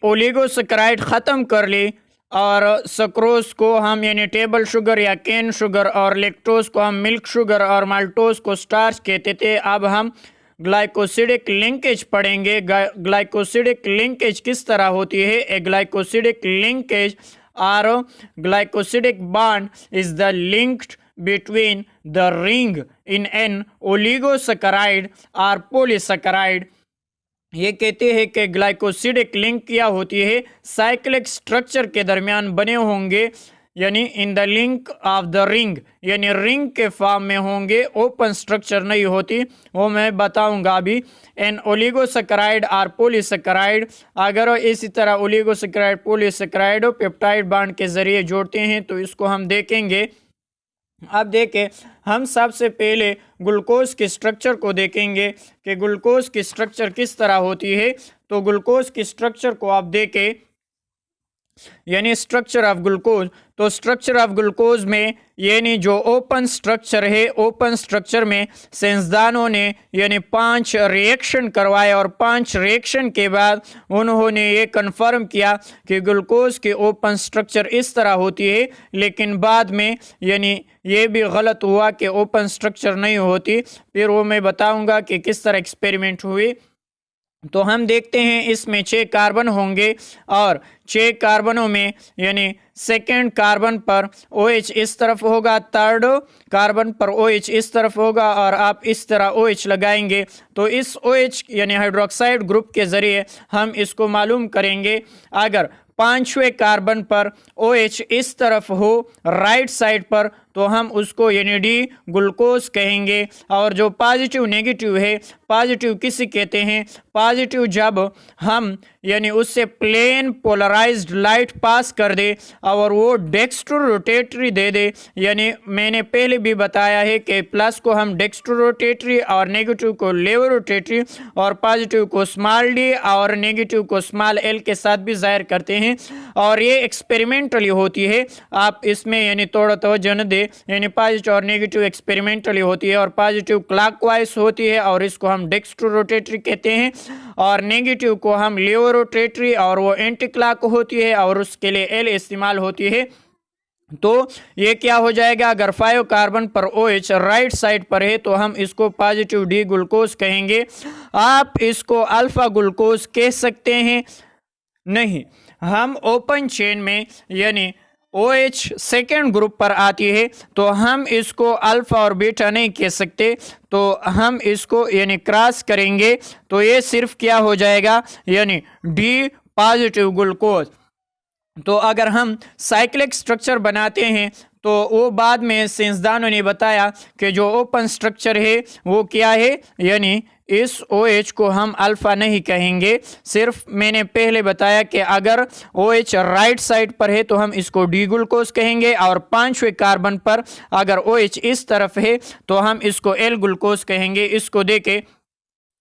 Oligosaccharide ख़त्म कर ली और सक्रोज को हम यानी टेबल शुगर या केन शुगर और लेक्टोज को हम मिल्क शुगर और माल्टोज को स्टार्च कहते थे। अब हम ग्लाइकोसिडिक लिंकेज पढ़ेंगे। ग्लाइकोसिडिक लिंकेज किस तरह होती है? ए ग्लाइकोसिडिक लिंकेज और glycosidic bond is the linked between the ring in an oligosaccharide or polysaccharide। ये कहते हैं कि ग्लाइकोसिडिक लिंक क्या होती है? साइक्लिक स्ट्रक्चर के दरमियान बने होंगे, यानी in the link of the ring, यानी रिंग के फॉर्म में होंगे, ओपन स्ट्रक्चर नहीं होती। वो मैं बताऊंगा अभी। एन ओलिगोसैकेराइड और पॉलीसैकेराइड, अगर इसी तरह ओलिगोसैकेराइड पॉलीसैकेराइड पेप्टाइड बॉन्ड के जरिए जोड़ते हैं तो इसको हम देखेंगे। अब देखें, हम सबसे पहले ग्लूकोज के स्ट्रक्चर को देखेंगे कि ग्लूकोज की स्ट्रक्चर किस तरह होती है। तो ग्लूकोज की स्ट्रक्चर को आप देखें, यानी स्ट्रक्चर ऑफ ग्लूकोज। तो स्ट्रक्चर ऑफ ग्लूकोज में यानी जो ओपन स्ट्रक्चर है, ओपन स्ट्रक्चर में साइंसदानों ने यानी 5 रिएक्शन करवाए और 5 रिएक्शन के बाद उन्होंने ये कंफर्म किया कि ग्लूकोज की ओपन स्ट्रक्चर इस तरह होती है। लेकिन बाद में यानी ये भी गलत हुआ कि ओपन स्ट्रक्चर नहीं होती। फिर वो मैं बताऊंगा कि किस तरह एक्सपेरिमेंट हुए। तो हम देखते हैं इसमें 6 कार्बन होंगे और 6 कार्बनों में यानी सेकेंड कार्बन पर OH इस तरफ होगा, थर्ड कार्बन पर OH इस तरफ होगा और आप इस तरह OH लगाएंगे तो इस OH यानी हाइड्रोक्साइड ग्रुप के ज़रिए हम इसको मालूम करेंगे। अगर 5वें कार्बन पर OH इस तरफ हो राइट साइड पर तो हम उसको यानी डी ग्लूकोज कहेंगे। और जो पॉजिटिव नेगेटिव है, पॉजिटिव किसे कहते हैं? पॉजिटिव जब हम यानी उससे प्लेन पोलराइज्ड लाइट पास कर दे और वो डेक्स्ट्रो रोटेटरी दे दे, यानी मैंने पहले भी बताया है कि प्लस को हम डेक्स्ट्रो रोटेटरी और नेगेटिव को लेवो रोटेटरी और पॉजिटिव को स्मॉल डी और नेगेटिव को स्मॉल एल के साथ भी जाहिर करते हैं। और ये एक्सपेरिमेंटली होती है, आप इसमें यानी थोड़ा तवज्जो न दे, यानी पॉजिटिव और नेगेटिव एक्सपेरिमेंटली होती है और पॉजिटिव क्लॉकवाइज होती है और इसको हम डेक्स्ट्रो रोटेटरी कहते हैं और नेगेटिव को हम लेवो रोटेटरी और वो एंटी क्लॉक होती है और उसके लिए एल इस्तेमाल होती है। तो ये क्या हो जाएगा? अगर 5 कार्बन पर OH राइट साइड पर है तो हम इसको पॉजिटिव डी ग्लूकोज कहेंगे। आप इसको अल्फा ग्लूकोज कह सकते हैं? नहीं, हम ओपन चेन में यानी OH सेकेंड ग्रुप पर आती है तो हम इसको अल्फा और बीटा नहीं कह सकते, तो हम इसको यानी क्रॉस करेंगे तो ये सिर्फ क्या हो जाएगा? यानी डी पॉजिटिव ग्लूकोज। तो अगर हम साइक्लिक स्ट्रक्चर बनाते हैं तो वो बाद में साइंसदानों ने बताया कि जो ओपन स्ट्रक्चर है वो क्या है, यानी इस OH को हम अल्फा नहीं कहेंगे। सिर्फ मैंने पहले बताया कि अगर OH राइट साइड पर है तो हम इसको डी ग्लूकोज कहेंगे और 5वें कार्बन पर अगर OH इस तरफ है तो हम इसको एल ग्लूकोज कहेंगे। इसको देके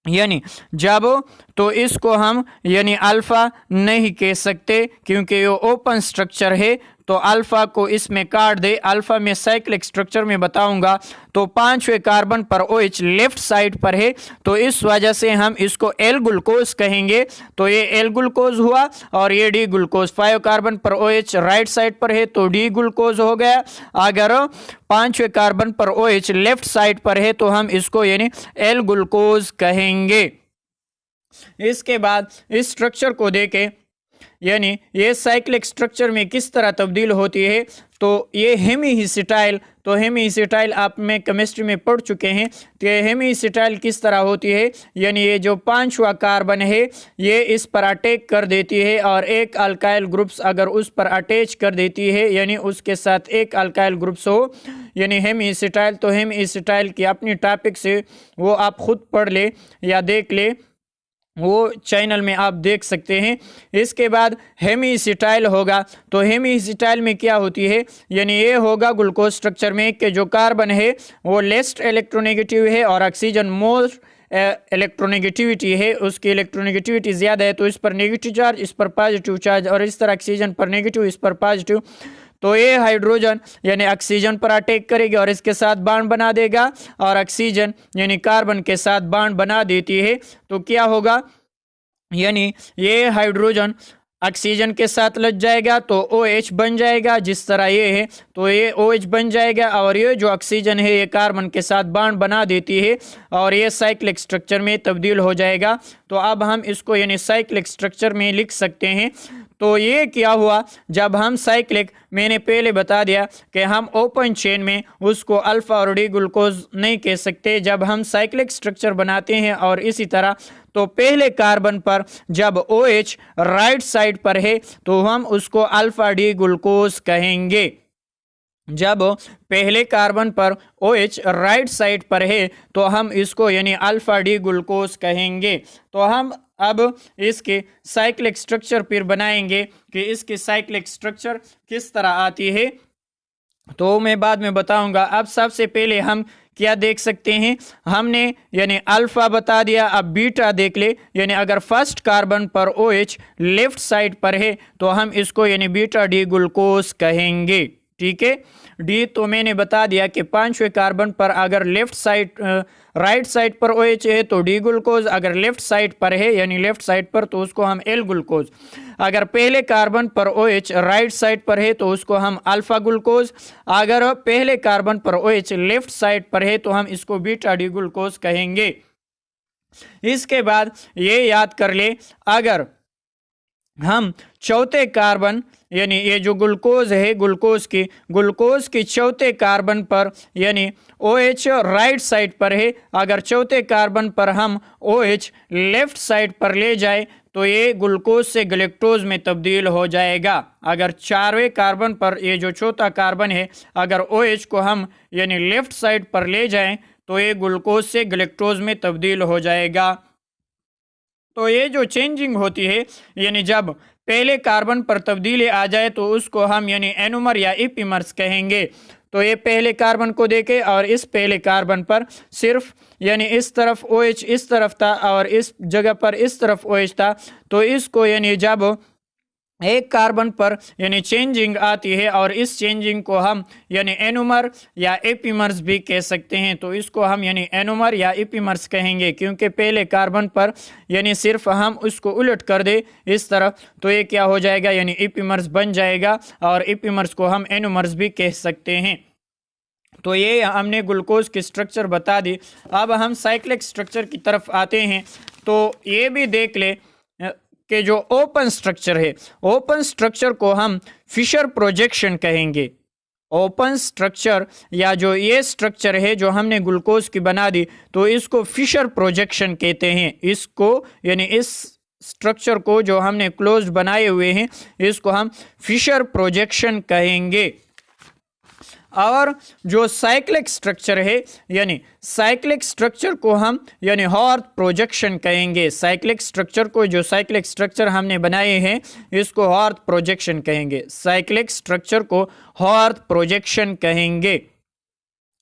यानी जब तो इसको हम यानी अल्फा नहीं कह सकते क्योंकि ये ओपन स्ट्रक्चर है, तो अल्फा को इसमें काट दे। अल्फा में साइक्लिक स्ट्रक्चर में बताऊंगा। तो 5वें कार्बन पर OH लेफ्ट साइड पर है तो इस वजह से हम इसको एल ग्लूकोज कहेंगे। तो ये एल ग्लूकोज हुआ और ये डी ग्लूकोज। 5 कार्बन पर OH राइट साइड पर है तो डी ग्लूकोज हो गया। अगर 5वें कार्बन पर OH लेफ्ट साइड पर है तो हम इसको यानी एल ग्लूकोज कहेंगे। इसके बाद इस स्ट्रक्चर को देखें, यानी ये साइक्लिक स्ट्रक्चर में किस तरह तब्दील होती है। तो ये हेमीसिटाइल, तो हेमीसिटाइल आप में केमिस्ट्री में पढ़ चुके हैं। तो ये हेमीसिटाइल किस तरह होती है, यानी ये जो 5वां कार्बन है ये इस पर अटैक कर देती है और एक अल्काइल ग्रुप्स अगर उस पर अटैच कर देती है यानी उसके साथ एक अल्काइल ग्रुप्स हो यानी हेमीसिटाइल। तो हेमीसिटाइल की अपनी टॉपिक से वो आप खुद पढ़ ले या देख ले, वो चैनल में आप देख सकते हैं। इसके बाद हेमीसिटाइल होगा। तो हेमीसिटाइल में क्या होती है, यानी ये होगा ग्लूकोज स्ट्रक्चर में कि जो कार्बन है वो लेस्ट इलेक्ट्रोनेगेटिव है और ऑक्सीजन मोर इलेक्ट्रोनेगेटिविटी है, उसकी इलेक्ट्रोनेगेटिविटी ज़्यादा है तो इस पर नेगेटिव चार्ज, इस पर पॉजिटिव चार्ज और इस तरह ऑक्सीजन पर नेगेटिव, इस पर पॉजिटिव। तो ये हाइड्रोजन यानी ऑक्सीजन पर अटैक करेगी और इसके साथ बॉन्ड बना देगा और ऑक्सीजन यानी कार्बन के साथ बॉन्ड बना देती है। तो क्या होगा, यानी ये हाइड्रोजन ऑक्सीजन के साथ लग जाएगा तो OH बन जाएगा, जिस तरह ये है तो ये OH बन जाएगा, और ये जो ऑक्सीजन है ये कार्बन के साथ बॉन्ड बना देती है और ये साइक्लिक स्ट्रक्चर में तब्दील हो जाएगा। तो अब हम इसको यानी साइक्लिक स्ट्रक्चर में लिख सकते हैं। तो ये क्या हुआ, जब हम साइक्लिक, मैंने पहले बता दिया कि हम ओपन चेन में उसको अल्फा और डी ग्लूकोज नहीं कह सकते। जब हम साइक्लिक स्ट्रक्चर बनाते हैं और इसी तरह, तो पहले कार्बन पर जब OH राइट साइड पर है तो हम उसको अल्फा डी ग्लूकोज कहेंगे। जब पहले कार्बन पर OH राइट साइड पर है तो हम इसको यानी अल्फा डी ग्लूकोज कहेंगे। तो हम अब इसके साइक्लिक स्ट्रक्चर फिर बनाएंगे कि इसकी साइक्लिक स्ट्रक्चर किस तरह आती है, तो मैं बाद में बताऊंगा। अब सबसे पहले हम क्या देख सकते हैं, हमने यानी अल्फा बता दिया, अब बीटा देख ले। यानी अगर फर्स्ट कार्बन पर OH लेफ्ट साइड पर है तो हम इसको यानी बीटा डी ग्लूकोज कहेंगे। ठीक है, डी तो मैंने बता दिया कि 5वें कार्बन पर अगर लेफ्ट साइड राइट साइड पर OH है तो डी ग्लूकोज, अगर लेफ्ट साइड पर है यानी लेफ्ट साइड पर तो उसको हम एल ग्लूकोज, अगर पहले कार्बन पर OH राइट साइड पर है तो उसको हम अल्फा ग्लूकोज, अगर पहले कार्बन पर OH लेफ्ट साइड पर है तो हम इसको बीटा डी ग्लूकोज कहेंगे। इसके बाद ये याद कर ले, अगर हम चौथे कार्बन यानी ये जो ग्लूकोज है ग्लूकोज की चौथे कार्बन पर यानी OH राइट साइड पर है, अगर चौथे कार्बन पर हम OH लेफ्ट साइड पर ले जाए तो ये ग्लूकोज से गलेक्टोज में तब्दील हो जाएगा। अगर 4वें कार्बन पर ये जो चौथा कार्बन है अगर OH को हम यानी लेफ्ट साइड पर ले जाएं तो ये ग्लूकोज से गलेक्टोज में तब्दील हो जाएगा। तो ये जो चेंजिंग होती है यानी जब पहले कार्बन पर तब्दीली आ जाए तो उसको हम यानी एनोमर या इपीमर्स कहेंगे। तो ये पहले कार्बन को देखे और इस पहले कार्बन पर सिर्फ यानी इस तरफ OH इस तरफ था और इस जगह पर इस तरफ OH था, तो इसको यानी जब एक कार्बन पर यानी चेंजिंग आती है और इस चेंजिंग को हम यानी एनोमर या एपीमर्स भी कह सकते हैं। तो इसको हम यानी एनोमर या एपीमर्स कहेंगे क्योंकि पहले कार्बन पर यानी सिर्फ हम उसको उलट कर दे इस तरफ तो ये क्या हो जाएगा यानी एपीमर्स बन जाएगा और एपीमर्स को हम एनोमर्स भी कह सकते हैं। तो ये हमने ग्लूकोज की स्ट्रक्चर बता दी। अब हम साइक्लिक स्ट्रक्चर की तरफ आते हैं। तो ये भी देख ले कि जो ओपन स्ट्रक्चर है, ओपन स्ट्रक्चर को हम फिशर प्रोजेक्शन कहेंगे। ओपन स्ट्रक्चर या जो ये स्ट्रक्चर है जो हमने ग्लूकोज की बना दी तो इसको फिशर प्रोजेक्शन कहते हैं। इसको यानी इस स्ट्रक्चर को जो हमने क्लोज्ड बनाए हुए हैं इसको हम फिशर प्रोजेक्शन कहेंगे। और जो साइक्लिक स्ट्रक्चर है यानी साइक्लिक स्ट्रक्चर को हम यानी हॉर्थ प्रोजेक्शन कहेंगे। साइक्लिक स्ट्रक्चर को जो साइक्लिक स्ट्रक्चर हमने बनाए हैं इसको हॉर्थ प्रोजेक्शन कहेंगे। साइक्लिक स्ट्रक्चर को हॉर्थ प्रोजेक्शन कहेंगे।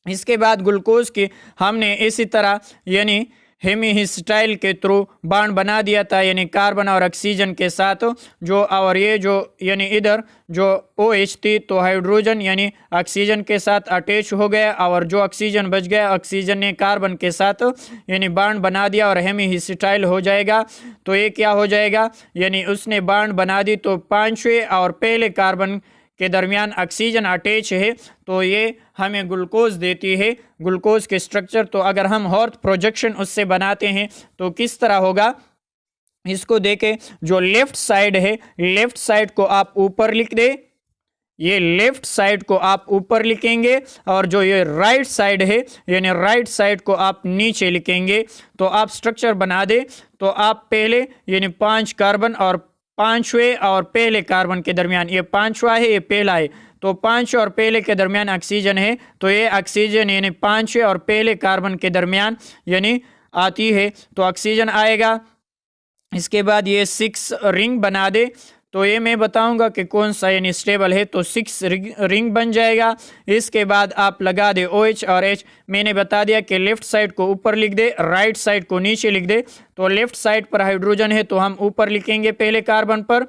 इसके बाद ग्लूकोज की हमने इसी तरह यानी हेमीहिस्टाइल के थ्रू बॉन्ड बना दिया था यानी कार्बन और ऑक्सीजन के साथ जो, और ये जो यानी इधर जो OH थी तो हाइड्रोजन यानी ऑक्सीजन के साथ अटैच हो गया और जो ऑक्सीजन बच गया ऑक्सीजन ने कार्बन के साथ यानी बॉन्ड बना दिया और हेमीहिस्टाइल हो जाएगा। तो ये क्या हो जाएगा यानी उसने बॉन्ड बना दी तो 5वें और पहले कार्बन के दरमियान ऑक्सीजन अटैच है तो ये हमें ग्लूकोज देती है, ग्लूकोज के स्ट्रक्चर। तो अगर हम हॉर्थ प्रोजेक्शन उससे बनाते हैं तो किस तरह होगा इसको देखें। जो लेफ्ट साइड है लेफ्ट साइड को आप ऊपर लिख दे, ये लेफ्ट साइड को आप ऊपर लिखेंगे और जो ये राइट साइड है यानी राइट साइड को आप नीचे लिखेंगे। तो आप स्ट्रक्चर बना दे तो आप पहले यानी 5 कार्बन और 5वें और पहले कार्बन के दरमियान, ये 5वां है ये पहला है तो 5 और पहले के दरमियान ऑक्सीजन है तो ये ऑक्सीजन यानी 5वें और पहले कार्बन के दरमियान यानी आती है तो ऑक्सीजन आएगा। इसके बाद ये 6 रिंग बना दे तो ये मैं बताऊंगा कि कौन सा यानी स्टेबल है तो 6 रिंग बन जाएगा। इसके बाद आप लगा दे OH और H। मैंने बता दिया कि लेफ्ट साइड को ऊपर लिख दे राइट साइड को नीचे लिख दे। तो लेफ्ट साइड पर हाइड्रोजन है तो हम ऊपर लिखेंगे पहले कार्बन पर,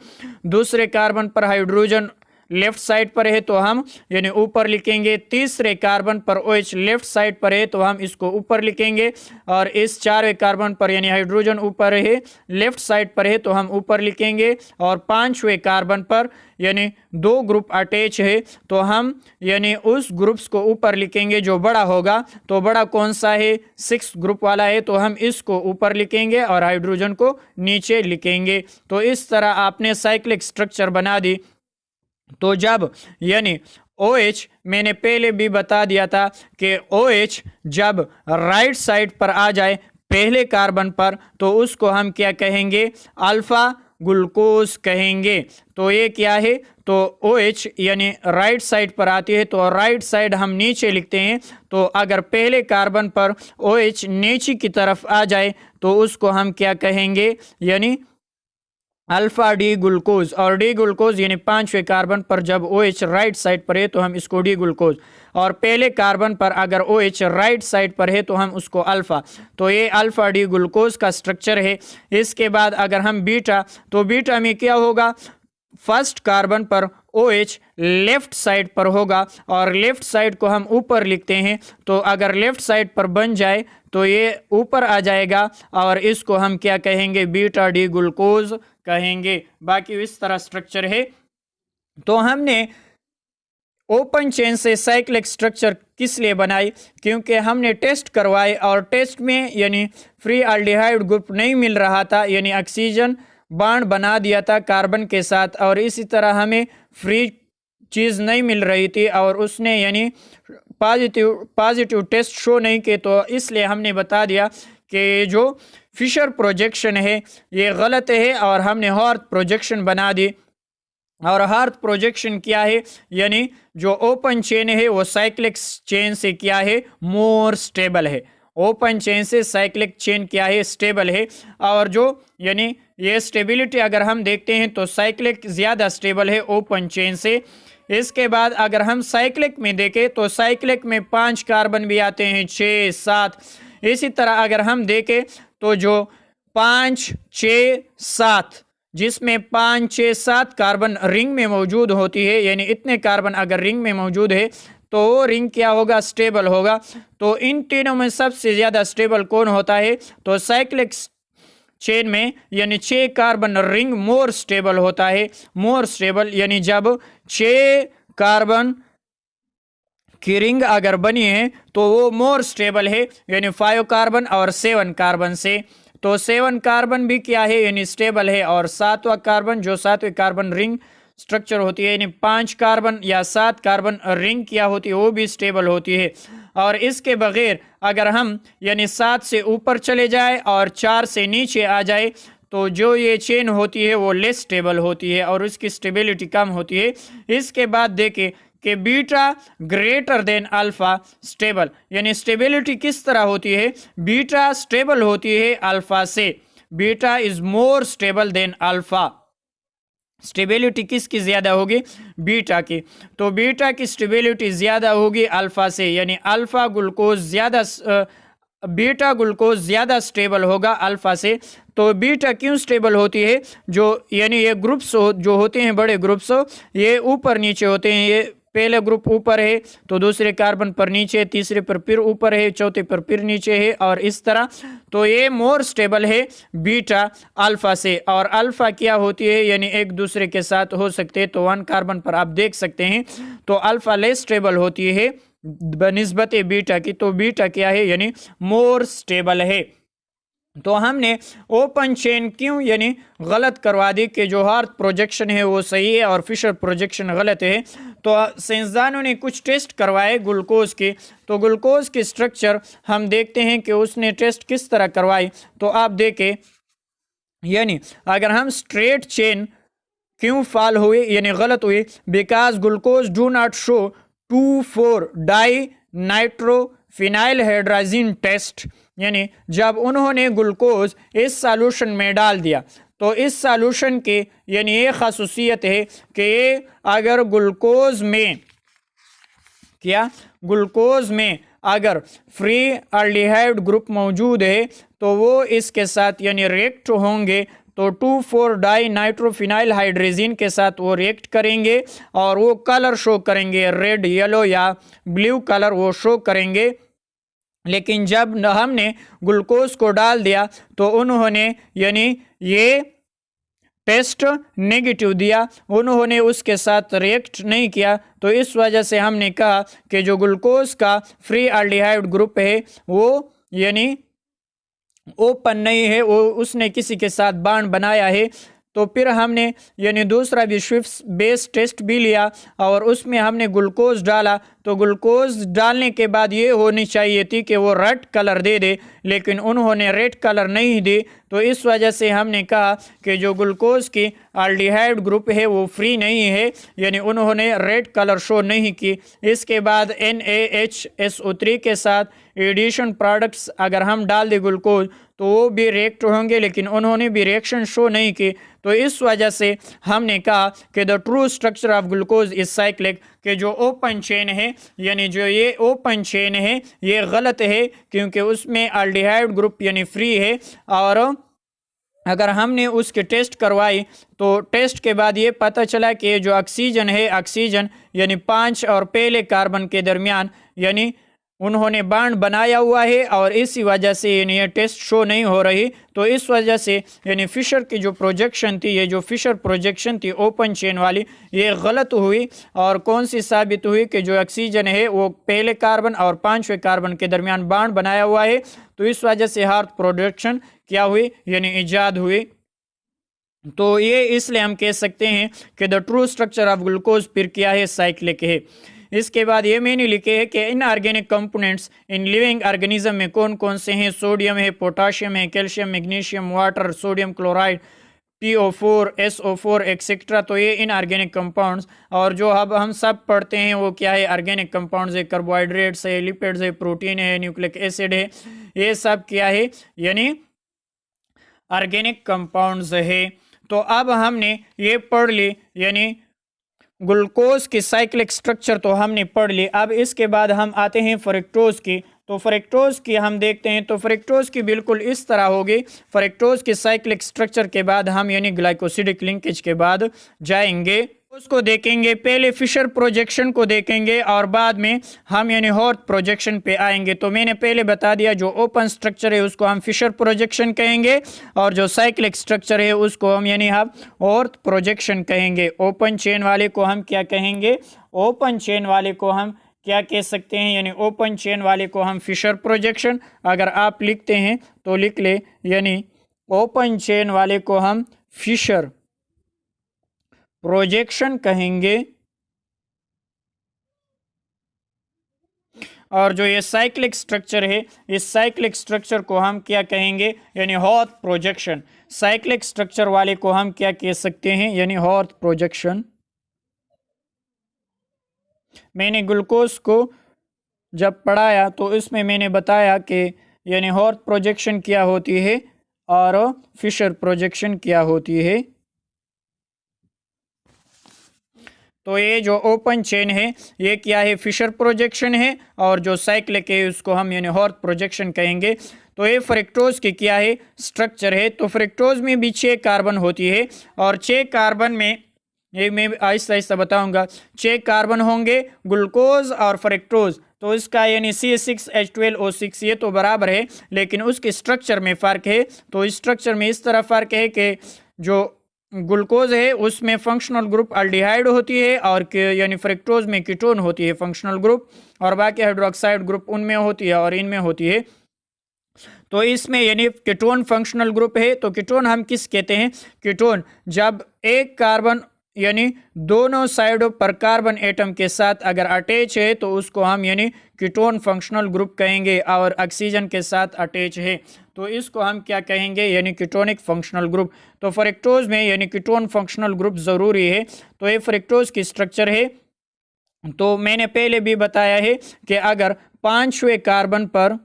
दूसरे कार्बन पर हाइड्रोजन लेफ्ट साइड पर है तो हम यानी ऊपर लिखेंगे, तीसरे कार्बन पर OH लेफ्ट साइड पर है तो हम इसको ऊपर लिखेंगे, और इस 4वें कार्बन पर यानी हाइड्रोजन ऊपर है लेफ्ट साइड पर है तो हम ऊपर लिखेंगे, और 5वें कार्बन पर यानी 2 ग्रुप अटैच है तो हम यानी उस ग्रुप्स को ऊपर लिखेंगे जो बड़ा होगा। तो बड़ा कौन सा है, 6 ग्रुप वाला है तो हम इसको ऊपर लिखेंगे और हाइड्रोजन को नीचे लिखेंगे। तो इस तरह आपने साइक्लिक स्ट्रक्चर बना दी। तो जब यानी OH मैंने पहले भी बता दिया था कि OH जब राइट साइड पर आ जाए पहले कार्बन पर तो उसको हम क्या कहेंगे, अल्फा ग्लूकोज कहेंगे। तो ये क्या है, तो OH यानी राइट साइड पर आती है तो राइट साइड हम नीचे लिखते हैं। तो अगर पहले कार्बन पर OH नीचे की तरफ आ जाए तो उसको हम क्या कहेंगे, यानी अल्फा डी ग्लूकोज। और डी ग्लूकोज यानी 5वें कार्बन पर जब OH राइट साइड पर है तो हम इसको डी ग्लूकोज, और पहले कार्बन पर अगर OH राइट साइड पर है तो हम उसको अल्फा। तो ये अल्फा डी ग्लूकोज का स्ट्रक्चर है। इसके बाद अगर हम बीटा, तो बीटा में क्या होगा, फर्स्ट कार्बन पर OH लेफ्ट साइड पर होगा और लेफ्ट साइड को हम ऊपर लिखते हैं। तो अगर लेफ्ट साइड पर बन जाए तो ये ऊपर आ जाएगा और इसको हम क्या कहेंगे, बीटा डी ग्लूकोज कहेंगे। बाकी इस तरह स्ट्रक्चर है। तो हमने ओपन चेन से साइक्लिक स्ट्रक्चर किस लिए बनाई, क्योंकि हमने टेस्ट करवाए और टेस्ट में यानी फ्री एल्डिहाइड ग्रुप नहीं मिल रहा था, यानी ऑक्सीजन बॉन्ड बना दिया था कार्बन के साथ, और इसी तरह हमें फ्री चीज़ नहीं मिल रही थी और उसने यानी पॉजिटिव टेस्ट शो नहीं किए। तो इसलिए हमने बता दिया कि जो फिशर प्रोजेक्शन है ये गलत है और हमने हॉर्थ प्रोजेक्शन बना दी। और हार्थ प्रोजेक्शन क्या है, यानी जो ओपन चेन है वो साइक्लिक चेन से क्या है, मोर स्टेबल है। ओपन चेन से साइक्लिक चेन क्या है, स्टेबल है। और जो यानी ये स्टेबिलिटी अगर हम देखते हैं तो साइक्लिक ज़्यादा स्टेबल है ओपन चेन से। इसके बाद अगर हम साइक्लिक में देखें तो साइक्लिक में 5 कार्बन भी आते हैं, 6, 7। इसी तरह अगर हम देखें तो जो 5, 6, 7 जिसमें 5, 6, 7 कार्बन रिंग में मौजूद होती है, यानी इतने कार्बन अगर रिंग में मौजूद है तो वो रिंग क्या होगा, स्टेबल होगा। तो इन तीनों में सबसे ज़्यादा स्टेबल कौन होता है, तो साइक्लिक चेन में यानी 6 कार्बन रिंग मोर स्टेबल होता है। मोर स्टेबल यानी जब 6 कार्बन की रिंग अगर बनी है तो वो मोर स्टेबल है, यानी 5 कार्बन और 7 कार्बन से। तो 7 कार्बन भी क्या है, यानी स्टेबल है। और 7वां कार्बन, जो 7वें कार्बन रिंग स्ट्रक्चर होती है, यानी 5 कार्बन या 7 कार्बन रिंग क्या होती है, वो भी स्टेबल होती है। और इसके बगैर अगर हम यानी 7 से ऊपर चले जाए और 4 से नीचे आ जाए तो जो ये चेन होती है वो लेस स्टेबल होती है और उसकी स्टेबिलिटी कम होती है। इसके बाद देखें कि beta greater than alpha stable, यानी स्टेबिलिटी किस तरह होती है, बीटा स्टेबल होती है अल्फा से। Beta is more stable then alpha. Stability किसकी ज़्यादा होगी, बीटा की। तो बीटा की स्टेबिलिटी ज़्यादा होगी अल्फा से, यानी अल्फा ग्लूकोज ज़्यादा बीटा ग्लूकोज ज़्यादा स्टेबल होगा अल्फा से। तो बीटा क्यों स्टेबल होती है, जो यानी ये ग्रुप्स जो होते हैं बड़े ग्रुप्स, ये ऊपर नीचे होते हैं। ये पहले ग्रुप ऊपर है तो दूसरे कार्बन पर नीचे, तीसरे पर फिर ऊपर है, चौथे पर फिर नीचे है, और इस तरह। तो ये मोर स्टेबल है बीटा अल्फा से। और अल्फा क्या होती है, यानी एक दूसरे के साथ हो सकते हैं। तो 1 कार्बन पर आप देख सकते हैं तो अल्फा लेस स्टेबल होती है बनिस्बत बीटा की। तो बीटा क्या है, यानी मोर स्टेबल है। तो हमने ओपन चेन क्यों यानी गलत करवा दी कि जो हार्थ प्रोजेक्शन है वो सही है और फिशर प्रोजेक्शन गलत है। तो साइंसदानों ने कुछ टेस्ट करवाए ग्लूकोज के। तो ग्लूकोज की स्ट्रक्चर हम देखते हैं कि उसने टेस्ट किस तरह करवाई। तो आप देखें, यानी अगर हम स्ट्रेट चेन क्यों फॉल हुए यानी गलत हुए, because glucose do not show 2,4 di nitrophenyl hydrazine test. यानी जब उन्होंने ग्लूकोज इस सॉल्यूशन में डाल दिया तो इस सॉल्यूशन के यानी ये खासूसियत है कि ये अगर ग्लूकोज में अगर फ्री एल्डिहाइड ग्रुप मौजूद है तो वो इसके साथ यानी रिएक्ट होंगे तो 2,4 डाई नाइट्रोफिनाइल हाइड्रेजिन के साथ वो रिएक्ट करेंगे और वो कलर शो करेंगे, रेड, येलो या ब्लू कलर वो शो करेंगे। लेकिन जब हमने ग्लूकोज को डाल दिया तो उन्होंने यानी ये टेस्ट नेगेटिव दिया, उन्होंने उसके साथ रिएक्ट नहीं किया। तो इस वजह से हमने कहा कि जो ग्लूकोज का फ्री एल्डिहाइड ग्रुप है वो यानी ओपन नहीं है, वो उसने किसी के साथ बॉन्ड बनाया है। तो फिर हमने यानी दूसरा भी स्विफ्ट बेस टेस्ट भी लिया और उसमें हमने ग्लूकोज डाला। तो ग्लूकोज डालने के बाद ये होनी चाहिए थी कि वो रेड कलर दे दे, लेकिन उन्होंने रेड कलर नहीं दी। तो इस वजह से हमने कहा कि जो ग्लूकोज की एल्डिहाइड ग्रुप है वो फ्री नहीं है, यानी उन्होंने रेड कलर शो नहीं की। इसके बाद NaHSO3 के साथ एडिशन प्रोडक्ट्स अगर हम डाल दें ग्लूकोज तो वो भी रिएक्ट होंगे, लेकिन उन्होंने भी रिएक्शन शो नहीं की। तो इस वजह से हमने कहा कि the true structure of glucose is cyclic, कि जो ओपन चेन है यानी जो ये ओपन चेन है ये गलत है, क्योंकि उसमें एल्डिहाइड ग्रुप यानी फ्री है। और अगर हमने उसके टेस्ट करवाई तो टेस्ट के बाद ये पता चला कि जो ऑक्सीजन है, ऑक्सीजन यानी 5 और पहले कार्बन के दरमियान यानी उन्होंने बॉन्ड बनाया हुआ है और इसी वजह से यानी ये टेस्ट शो नहीं हो रही। तो इस वजह से यानी फिशर की जो प्रोजेक्शन थी, ये जो फिशर प्रोजेक्शन थी ओपन चेन वाली, ये गलत हुई। और कौन सी साबित हुई कि जो ऑक्सीजन है वो पहले कार्बन और 5वें कार्बन के दरमियान बॉन्ड बनाया हुआ है। तो इस वजह से हार्ट प्रोडक्शन क्या हुई यानी ईजाद हुई। तो ये इसलिए हम कह सकते हैं कि the true structure of glucose फिर क्या है, साइक्लिक है। इसके बाद ये मैंने लिखे है कि inorganic components in living organism में कौन कौन से हैं। सोडियम है, पोटाशियम है, calcium, magnesium, water, sodium chloride, PO4, SO4 etcetera. तो ये इनऑर्गेनिक कंपाउंड्स। और जो अब हम सब पढ़ते हैं वो क्या है, ऑर्गेनिक कंपाउंड्स है, कार्बोहाइड्रेट्स है, लिपिड्स है, प्रोटीन है, न्यूक्लिक एसिड है, ये सब क्या है यानी ऑर्गेनिक कंपाउंड्स है। तो अब हमने ये पढ़ ली यानी ग्लूकोज की साइक्लिक स्ट्रक्चर तो हमने पढ़ ली। अब इसके बाद हम आते हैं फ्रक्टोज की। तो फ्रक्टोज की हम देखते हैं तो फ्रक्टोज की बिल्कुल इस तरह होगी। फ्रक्टोज की साइक्लिक स्ट्रक्चर के बाद हम यानी ग्लाइकोसिडिक लिंकेज के बाद जाएंगे, उसको देखेंगे। पहले फिशर प्रोजेक्शन को देखेंगे और बाद में हम यानी हॉर्थ प्रोजेक्शन पे आएंगे। तो मैंने पहले बता दिया जो ओपन स्ट्रक्चर है उसको हम फिशर प्रोजेक्शन कहेंगे और जो साइक्लिक स्ट्रक्चर है उसको हम यानी हम हॉर्थ प्रोजेक्शन कहेंगे। ओपन चेन वाले को हम क्या कहेंगे, ओपन चेन वाले को हम क्या कह सकते हैं यानी ओपन चेन वाले को हम फिशर प्रोजेक्शन। अगर आप लिखते हैं तो लिख ले यानी ओपन चेन वाले को हम फिशर प्रोजेक्शन कहेंगे। और जो ये साइक्लिक स्ट्रक्चर है इस साइक्लिक स्ट्रक्चर को हम क्या कहेंगे यानी हॉर्थ प्रोजेक्शन। साइक्लिक स्ट्रक्चर वाले को हम क्या कह सकते हैं यानी हॉर्थ प्रोजेक्शन। मैंने ग्लूकोज को जब पढ़ाया तो इसमें मैंने बताया कि यानी हॉर्थ प्रोजेक्शन क्या होती है और फिशर प्रोजेक्शन क्या होती है। तो ये जो ओपन चेन है ये क्या है, फिशर प्रोजेक्शन है, और जो साइक्लिक है उसको हम यानी हॉर्थ प्रोजेक्शन कहेंगे। तो ये फ्रक्टोज की क्या है, स्ट्रक्चर है। तो फ्रक्टोज में भी 6 कार्बन होती है और 6 कार्बन में ये मैं आहिस्ता आहिस्ता बताऊंगा। 6 कार्बन होंगे ग्लूकोज और फ्रक्टोज। तो इसका यानी C6H12O6 ये तो बराबर है, लेकिन उसके स्ट्रक्चर में फ़र्क है। तो स्ट्रक्चर में इस तरह फ़र्क है कि जो ग्लूकोज है उसमें फंक्शनल ग्रुप अल्डिहाइड होती है और यानी फ्रक्टोज में कीटोन होती है फंक्शनल ग्रुप, और बाकी हाइड्रोक्साइड ग्रुप उनमें होती है और इनमें होती है। तो इसमें यानी कीटोन फंक्शनल ग्रुप है। तो कीटोन हम किस कहते हैं, कीटोन जब एक कार्बन यानी दोनों साइडों पर कार्बन एटम के साथ अगर अटैच है तो उसको हम यानी कीटोन फंक्शनल ग्रुप कहेंगे, और ऑक्सीजन के साथ अटैच है तो इसको हम क्या कहेंगे यानी कीटोनिक फंक्शनल ग्रुप। तो फ्रक्टोज में यानी कीटोन फंक्शनल ग्रुप ज़रूरी है। तो ये फ्रक्टोज की स्ट्रक्चर है। तो मैंने पहले भी बताया है कि अगर 5वें कार्बन पर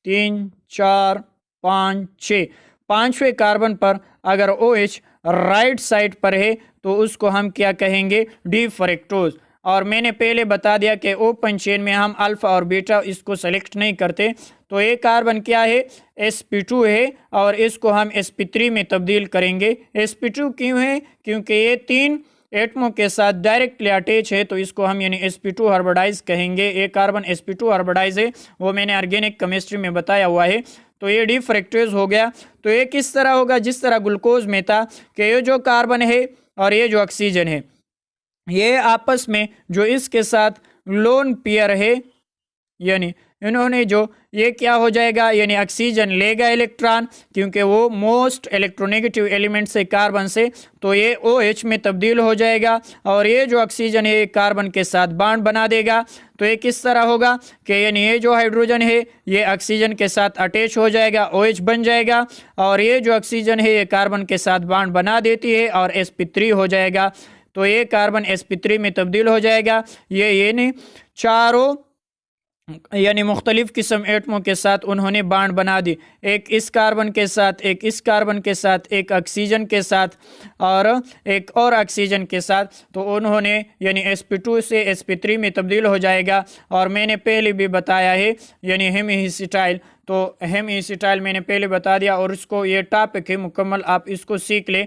3, 4, 5, 6 5वें कार्बन पर अगर OH राइट साइड पर है तो उसको हम क्या कहेंगे, डी फ्रक्टोज। और मैंने पहले बता दिया कि ओपन चेन में हम अल्फा और बीटा इसको सेलेक्ट नहीं करते। तो ये कार्बन क्या है, sp2 है और इसको हम sp3 में तब्दील करेंगे। sp2 क्यों है, क्योंकि ये 3 एटमों के साथ डायरेक्टली अटैच है, तो इसको हम यानी sp2 हाइब्रिडाइज कहेंगे। ये कार्बन sp2 हाइब्रिडाइज है, वो मैंने ऑर्गेनिक केमिस्ट्री में बताया हुआ है। तो ये डिफ्रैक्टोज हो गया। तो ये किस तरह होगा, जिस तरह ग्लूकोज में था कि ये जो कार्बन है और ये जो ऑक्सीजन है, ये आपस में जो इसके साथ लोन पेयर है, यानी इन्होंने जो ये क्या हो जाएगा, यानी ऑक्सीजन लेगा इलेक्ट्रॉन, क्योंकि वो मोस्ट इलेक्ट्रोनेगेटिव एलिमेंट से कार्बन से, तो ये OH में तब्दील हो जाएगा और ये जो ऑक्सीजन है कार्बन के साथ बॉन्ड बना देगा। तो ये किस तरह होगा कि यानी ये जो हाइड्रोजन है ये ऑक्सीजन के साथ अटैच हो जाएगा, OH बन जाएगा, और ये जो ऑक्सीजन है ये कार्बन के साथ बॉन्ड बना देती है और sp3 हो जाएगा। तो ये कार्बन sp3 में तब्दील हो जाएगा। ये नहीं चारों यानी मुख्तलिफ किस्म एटमों के साथ उन्होंने बॉन्ड बना दी, एक इस कार्बन के साथ, एक इस कार्बन के साथ, एक ऑक्सीजन के साथ और एक और ऑक्सीजन के साथ। तो उन्होंने यानी sp2 से sp3 में तब्दील हो जाएगा। और मैंने पहले भी बताया है यानी हेमीसिटाइल, तो हेमीसिटाइल मैंने पहले बता दिया और इसको ये टॉपिक है मुकम्मल, आप इसको सीख ले।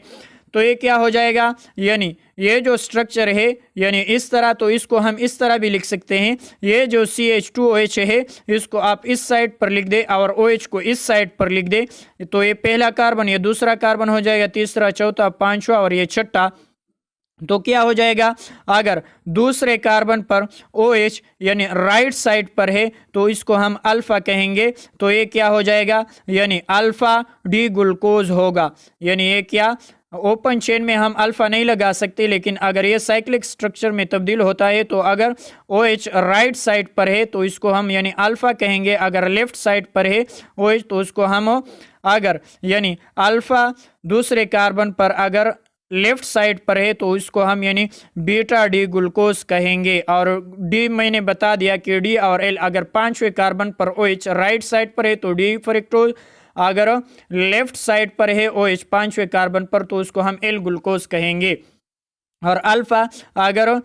तो ये क्या हो जाएगा, यानी ये जो स्ट्रक्चर है यानी इस तरह, तो इसको हम इस तरह भी लिख सकते हैं। ये जो CH2OH है इसको आप इस साइड पर लिख दे और OH को इस साइड पर लिख दे। तो ये पहला कार्बन, ये दूसरा कार्बन हो जाएगा, तीसरा, चौथा, पांचवा और ये छठा। तो क्या हो जाएगा, अगर दूसरे कार्बन पर OH यानी राइट साइड पर है तो इसको हम अल्फा कहेंगे। तो ये क्या हो जाएगा, यानी अल्फा डी ग्लूकोज होगा। यानी ये क्या, ओपन चेन में हम अल्फा नहीं लगा सकते, लेकिन अगर ये साइक्लिक स्ट्रक्चर में तब्दील होता है तो अगर OH राइट साइड पर है तो इसको हम यानी अल्फा कहेंगे, अगर लेफ्ट साइड पर है OH तो उसको हम, अगर यानी अल्फा दूसरे कार्बन पर अगर लेफ्ट साइड पर है तो इसको हम यानी बीटा डी ग्लूकोज कहेंगे। और डी मैंने बता दिया कि डी और एल, अगर पांचवें कार्बन पर OH राइट साइड पर है तो डी फ्रक्टोज, अगर लेफ्ट साइड पर है OH पांचवें कार्बन पर तो उसको हम एल ग्लूकोज कहेंगे। और अल्फा अगर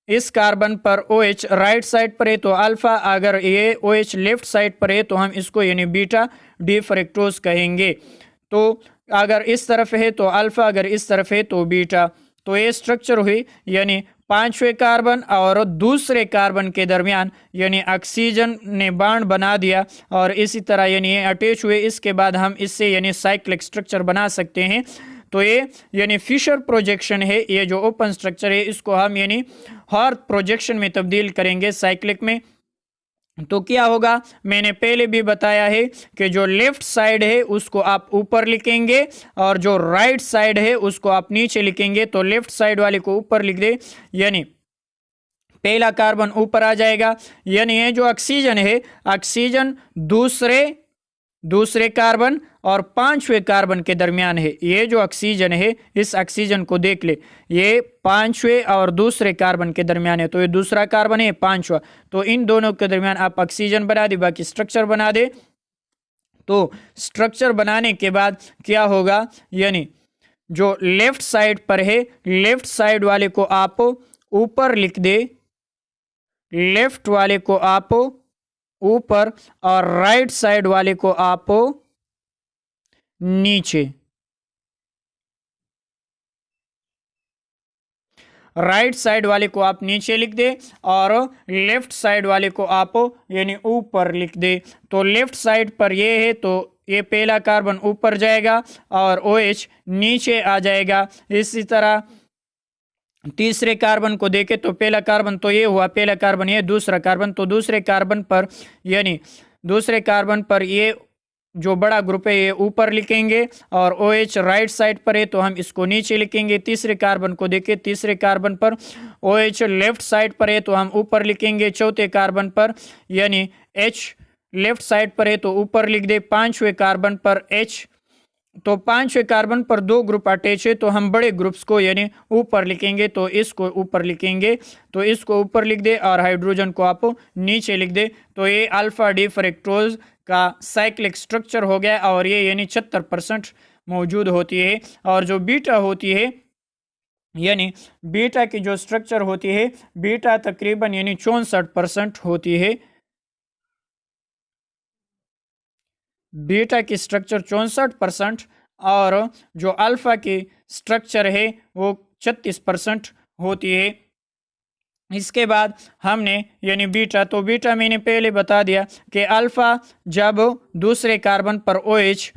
इस कार्बन पर OH राइट साइड पर है तो अल्फा, अगर ये OH लेफ्ट साइड पर है तो हम इसको यानी बीटा डी फ्रक्टोज कहेंगे। तो अगर इस तरफ है तो अल्फा, अगर इस तरफ है तो बीटा। तो ये स्ट्रक्चर हुई यानी पांचवें कार्बन और दूसरे कार्बन के दरमियान यानी ऑक्सीजन ने बॉन्ड बना दिया और इसी तरह यानी ये अटैच हुए। इसके बाद हम इससे यानी साइक्लिक स्ट्रक्चर बना सकते हैं। तो ये यानी फिशर प्रोजेक्शन है, ये जो ओपन स्ट्रक्चर है इसको हम यानी हॉर्थ प्रोजेक्शन में तब्दील करेंगे साइक्लिक में। तो क्या होगा, मैंने पहले भी बताया है कि जो लेफ्ट साइड है उसको आप ऊपर लिखेंगे और जो राइट साइड है उसको आप नीचे लिखेंगे। तो लेफ्ट साइड वाले को ऊपर लिख दे, यानी पहला कार्बन ऊपर आ जाएगा। यानी ये जो ऑक्सीजन है, ऑक्सीजन दूसरे कार्बन और पांचवें कार्बन के दरमियान है। ये जो ऑक्सीजन है, इस ऑक्सीजन को देख ले, ये पांचवें और दूसरे कार्बन के दरमियान है। तो ये दूसरा कार्बन है, पांचवा, तो इन दोनों के दरमियान आप ऑक्सीजन बना दे, बाकी स्ट्रक्चर बना दे। तो स्ट्रक्चर बनाने के बाद क्या होगा, यानी जो लेफ्ट साइड पर है, लेफ्ट साइड वाले को आप ऊपर लिख दे, लेफ्ट वाले को आप ऊपर और राइट साइड वाले को आप नीचे। राइट साइड वाले को आप नीचे लिख दे और लेफ्ट साइड वाले को आप यानी ऊपर लिख दे। तो लेफ्ट साइड पर ये है तो ये पहला कार्बन ऊपर जाएगा और OH नीचे आ जाएगा। इसी तरह तीसरे कार्बन को देखें तो पहला कार्बन तो ये हुआ, पहला कार्बन ये, दूसरा कार्बन, तो दूसरे कार्बन पर यानी दूसरे कार्बन पर ये जो बड़ा ग्रुप है ये ऊपर लिखेंगे और OH राइट साइड पर है तो हम इसको नीचे लिखेंगे। तीसरे कार्बन को देखें, तीसरे कार्बन पर OH लेफ्ट साइड पर है तो हम ऊपर लिखेंगे। चौथे कार्बन पर यानी H लेफ्ट साइड पर है तो ऊपर लिख दे। पांचवें कार्बन पर H, तो पांचवें कार्बन पर दो ग्रुप अटैच है तो हम बड़े ग्रुप्स को यानी ऊपर लिखेंगे। तो इसको ऊपर लिखेंगे, तो इसको ऊपर लिख दे और हाइड्रोजन को आप नीचे लिख दे। तो ये अल्फा डी फ्रक्टोज का साइक्लिक स्ट्रक्चर हो गया और ये यानी 76% मौजूद होती है। और जो बीटा होती है यानी बीटा की जो स्ट्रक्चर होती है बीटा तकरीबन यानी 64% होती है। बीटा की स्ट्रक्चर 64% और जो अल्फा की स्ट्रक्चर है वो 36% होती है। इसके बाद हमने यानी बीटा, तो बीटा मैंने पहले बता दिया कि अल्फा जब दूसरे कार्बन पर OH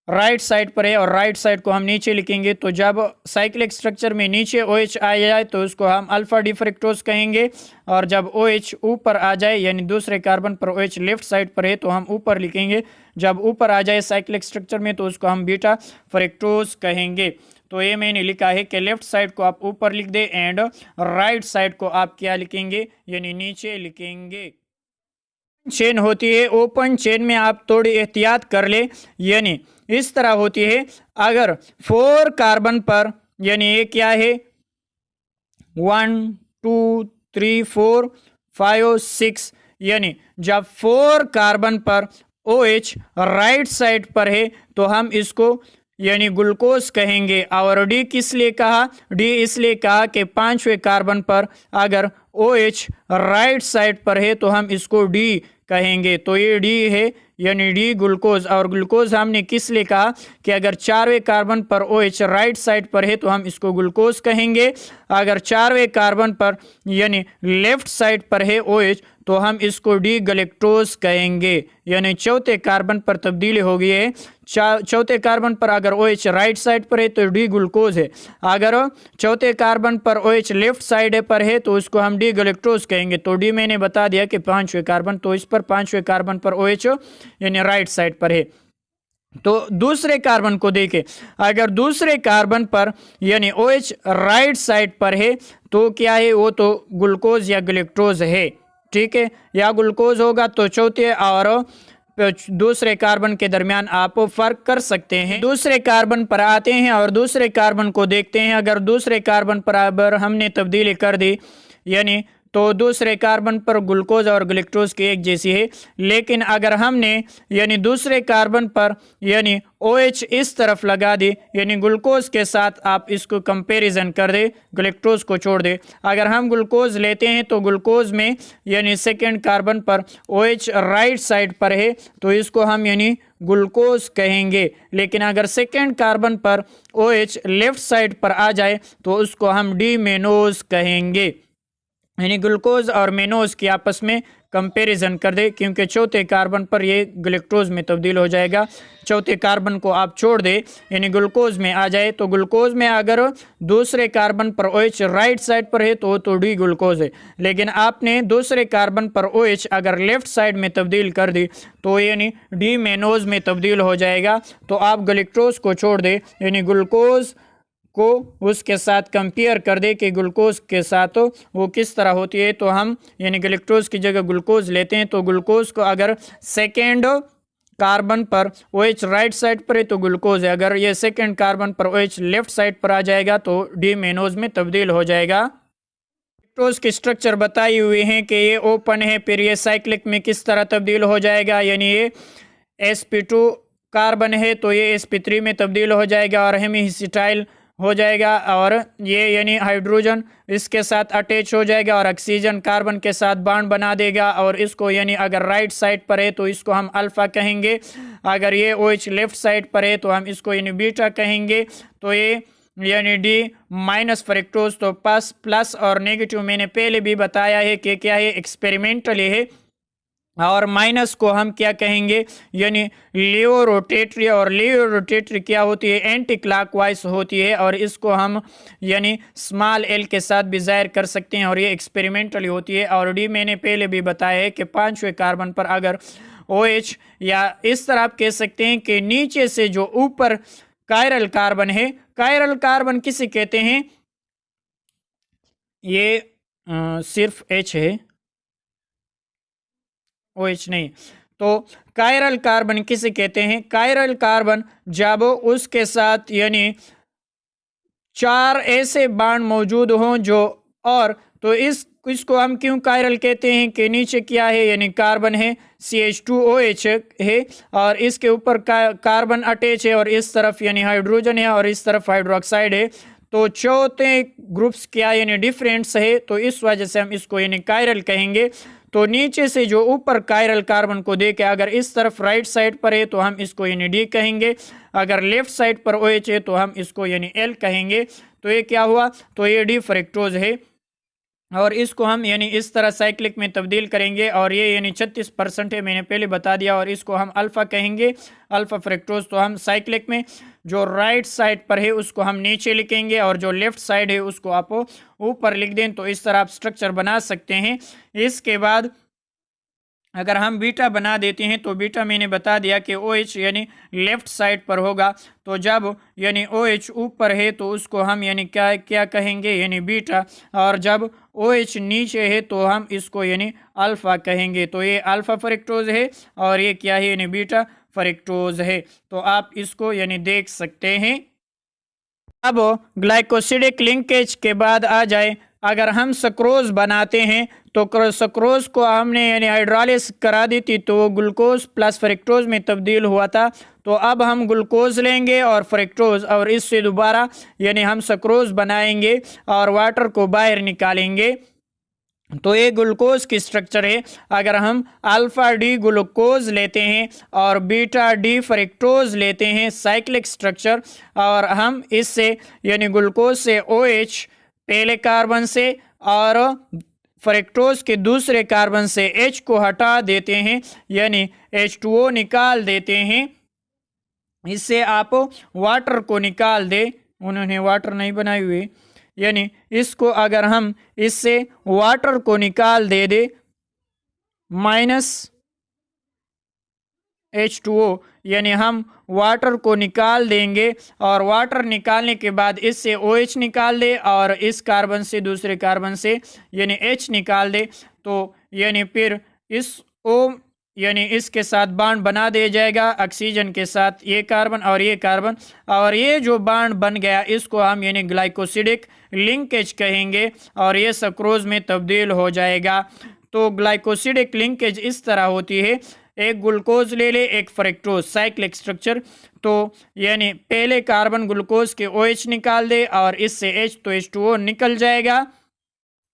राइट साइड पर है और राइट साइड को हम नीचे लिखेंगे, तो जब साइक्लिक स्ट्रक्चर में नीचे OH आ जाए तो उसको हम अल्फा डिफ्रक्टोज कहेंगे, और जब OH ऊपर आ जाए यानी दूसरे कार्बन पर OH लेफ्ट साइड पर है तो हम ऊपर लिखेंगे, जब ऊपर आ जाए साइक्लिक स्ट्रक्चर में तो उसको हम बीटा फ्रक्टोज कहेंगे। तो ये मैंने लिखा है कि लेफ्ट साइड को आप ऊपर लिख दे एंड राइट साइड को आप क्या लिखेंगे यानी नीचे लिखेंगे। चेन होती है, ओपन चेन में आप थोड़ी एहतियात कर ले, यानी इस तरह होती है। अगर 4 कार्बन पर यानी ये क्या है 1 2 3 4 5 6, यानी जब 4 कार्बन पर OH राइट साइड पर है तो हम इसको यानी ग्लूकोज कहेंगे। और डी किस लिए कहा, डी इसलिए कहा कि 5वें कार्बन पर अगर OH राइट साइड पर है तो हम इसको डी कहेंगे। तो ये डी है यानी डी ग्लूकोज। और ग्लूकोज हमने किस लिए कहा कि अगर 4वें कार्बन पर OH राइट साइड पर है तो हम इसको ग्लूकोज कहेंगे, अगर 4वें कार्बन पर यानी लेफ्ट साइड पर है OH तो हम इसको डी गलेक्टोज कहेंगे। यानी चौथे कार्बन पर तब्दीली हो गई है। चौथे कार्बन पर अगर OH राइट साइड पर है तो डी ग्लूकोज है, अगर चौथे कार्बन पर OH लेफ्ट साइड पर है तो उसको हम डी गलेक्टोज कहेंगे। तो डी मैंने बता दिया कि 5वें कार्बन, तो इस पर 5वें कार्बन पर OH यानी राइट साइड पर है। तो दूसरे कार्बन को देखें, अगर दूसरे कार्बन पर यानी OH राइट साइड पर है तो क्या है वो तो ग्लूकोज या गलेक्टोज है, ठीक है, या ग्लूकोज होगा। तो चौथे और दूसरे कार्बन के दरमियान आप फर्क कर सकते हैं। दूसरे कार्बन पर आते हैं और दूसरे कार्बन को देखते हैं। अगर दूसरे कार्बन पर हमने तब्दीली कर दी यानी तो दूसरे कार्बन पर ग्लूकोज और गलेक्टोज की एक जैसी है, लेकिन अगर हमने यानी दूसरे कार्बन पर यानी OH इस तरफ लगा दे यानी ग्लूकोज के साथ आप इसको कंपैरिजन कर दे, गलेक्टोज को छोड़ दे। अगर हम ग्लूकोज लेते हैं तो ग्लूकोज में यानी सेकेंड कार्बन पर OH राइट साइड पर है तो इसको हम यानी ग्लूकोज कहेंगे, लेकिन अगर सेकेंड कार्बन पर OH लेफ्ट साइड पर आ जाए तो उसको हम डी मेनोज कहेंगे। यानी ग्लूकोज और मेनोज की आपस में कंपैरिजन कर दे, क्योंकि चौथे कार्बन पर ये ग्लूकोज में तब्दील हो जाएगा। चौथे कार्बन को आप छोड़ दे यानी ग्लूकोज में आ जाए, तो ग्लूकोज में अगर दूसरे कार्बन पर OH राइट साइड पर है तो डी ग्लूकोज है, लेकिन आपने दूसरे कार्बन पर OH अगर लेफ्ट साइड में तब्दील कर दी तो यानी डी मेनोज में तब्दील हो जाएगा। तो आप गलेक्टोज को छोड़ दे यानी ग्लूकोज को उसके साथ कंपेयर कर दे कि ग्लूकोज के साथ वो किस तरह होती है। तो हम यानी गलेक्टोज की जगह ग्लूकोज लेते हैं, तो ग्लूकोज को अगर सेकेंड कार्बन पर OH राइट साइड पर है तो ग्लूकोज है, अगर ये सेकेंड कार्बन पर OH लेफ्ट साइड पर आ जाएगा तो डी मेनोज में तब्दील हो जाएगा। गलेक्टोज की स्ट्रक्चर बताई हुई है कि ये ओपन है, फिर ये साइक्लिक में किस तरह तब्दील हो जाएगा, यानी ये sp2 कार्बन है तो ये sp3 में तब्दील हो जाएगा और हेमिसिटाइल हो जाएगा, और ये यानी हाइड्रोजन इसके साथ अटैच हो जाएगा और ऑक्सीजन कार्बन के साथ बॉन्ड बना देगा, और इसको यानी अगर राइट साइड पर है तो इसको हम अल्फा कहेंगे, अगर ये OH लेफ्ट साइड पर है तो हम इसको यानी बीटा कहेंगे। तो ये यानी डी माइनस फ्रक्टोज, तो प्लस और नेगेटिव मैंने पहले भी बताया है कि क्या है एक्सपेरिमेंटली है, और माइनस को हम क्या कहेंगे यानी लियो रोटेटरी, और लियो रोटेटरी क्या होती है एंटी क्लॉकवाइज होती है, और इसको हम यानी स्मॉल एल के साथ भी जाहिर कर सकते हैं, और ये एक्सपेरिमेंटली होती है। और डी मैंने पहले भी बताया है कि 5वें कार्बन पर अगर OH या इस तरह आप कह सकते हैं कि नीचे से जो ऊपर कायरल कार्बन है, कायरल कार्बन किसे कहते हैं, ये सिर्फ H है, OH नहीं, तो कायरल कार्बन किसे कहते हैं, कायरल कार्बन जब उसके साथ यानी 4 ऐसे बॉन्ड मौजूद हों जो, और तो इसको हम क्यों कायरल कहते हैं कि नीचे क्या है यानी कार्बन है CH2OH है, और इसके ऊपर कार्बन अटैच है, और इस तरफ यानी हाइड्रोजन है और इस तरफ हाइड्रोक्साइड है। तो चौथे ग्रुप्स क्या यानी डिफरेंट्स है, तो इस वजह से हम इसको यानी कायरल कहेंगे। तो नीचे से जो ऊपर कायरल कार्बन को देखे अगर इस तरफ राइट साइड पर है तो हम इसको यानी डी कहेंगे, अगर लेफ्ट साइड पर OH है तो हम इसको यानी एल कहेंगे। तो ये क्या हुआ, तो ये डी फ्रक्टोज है और इसको हम यानी इस तरह साइक्लिक में तब्दील करेंगे और ये यानी 36% है, मैंने पहले बता दिया, और इसको हम अल्फ़ा कहेंगे, अल्फ़ा फ्रक्टोज। तो हम साइक्लिक में जो राइट साइड पर है उसको हम नीचे लिखेंगे और जो लेफ्ट साइड है उसको आप ऊपर लिख दें, तो इस तरह आप स्ट्रक्चर बना सकते हैं। इसके बाद अगर हम बीटा बना देते हैं तो बीटा मैंने बता दिया कि OH यानी लेफ्ट साइड पर होगा, तो जब यानी OH ऊपर है तो उसको हम यानी क्या क्या कहेंगे, यानी बीटा, और जब OH नीचे है तो हम इसको यानी अल्फ़ा कहेंगे। तो ये अल्फ़ा फ्रक्टोज है और ये क्या है, यानी बीटा फ्रक्टोज है। तो आप इसको यानी देख सकते हैं। अब ग्लाइकोसिडिक लिंकेज के बाद आ जाए, अगर हम सक्रोज बनाते हैं तो सक्रोज को हमने यानी हाइड्रोलिस करा दी थी तो ग्लूकोज प्लस फ्रक्टोज में तब्दील हुआ था। तो अब हम ग्लूकोज लेंगे और फ्रक्टोज और इससे दोबारा यानी हम सक्रोज बनाएंगे और वाटर को बाहर निकालेंगे। तो ये ग्लूकोज की स्ट्रक्चर है। अगर हम अल्फा डी ग्लूकोज लेते हैं और बीटा डी फ्रक्टोज लेते हैं साइक्लिक स्ट्रक्चर, और हम इससे यानी ग्लूकोज से OH पहले कार्बन से और फ्रक्टोज के दूसरे कार्बन से H को हटा देते हैं यानी H2O निकाल देते हैं। इससे आप वाटर को निकाल दे, उन्होंने वाटर नहीं बनाई हुई, यानी इसको अगर हम इससे वाटर को निकाल दे माइनस H2O, यानी हम वाटर को निकाल देंगे और वाटर निकालने के बाद इससे OH निकाल दे और इस कार्बन से दूसरे कार्बन से यानी H निकाल दे, तो यानी फिर इस O यानी इसके साथ बांड बना दिया जाएगा ऑक्सीजन के साथ, ये कार्बन और ये कार्बन, और ये जो बांड बन गया इसको हम यानी ग्लाइकोसिडिक लिंकेज कहेंगे और ये सक्रोज में तब्दील हो जाएगा। तो ग्लाइकोसिडिक लिंकेज इस तरह होती है, एक ग्लूकोज ले ले एक फ्रक्टोज साइक्लिक स्ट्रक्चर, तो यानी पहले कार्बन ग्लूकोज के OH निकाल दे और इससे H तो H2O निकल जाएगा।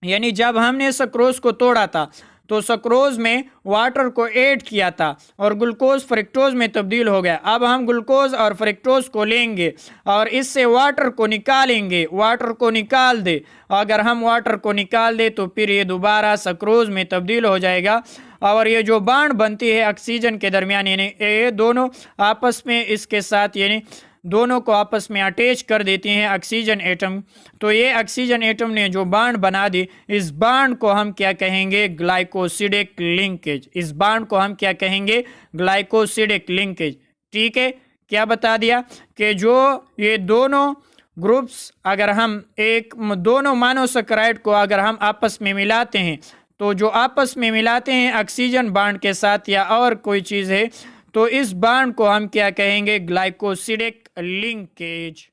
यानी जब हमने सक्रोज को तोड़ा था तो सक्रोज में वाटर को ऐड किया था और ग्लूकोज फ्रक्टोज में तब्दील हो गया। अब हम ग्लूकोज और फ्रक्टोज को लेंगे और इससे वाटर को निकालेंगे, वाटर को निकाल दे, अगर हम वाटर को निकाल दे तो फिर ये दोबारा सक्रोज में तब्दील हो जाएगा और ये जो बांड बनती है ऑक्सीजन के दरमियान यानी ये दोनों आपस में इसके साथ यानी दोनों को आपस में अटैच कर देती हैं ऑक्सीजन एटम। तो ये ऑक्सीजन एटम ने जो बांड बना दी, इस बांड को हम क्या कहेंगे, ग्लाइकोसिडिक लिंकेज। इस बांड को हम क्या कहेंगे, ग्लाइकोसिडिक लिंकेज। ठीक है, क्या बता दिया कि जो ये दोनों ग्रुप्स अगर हम दोनों मोनोसैकेराइड को अगर हम आपस में मिलाते हैं तो जो आपस में मिलाते हैं ऑक्सीजन बांड के साथ या और कोई चीज़ है तो इस बांड को हम क्या कहेंगे, ग्लाइकोसिडिक लिंकेज।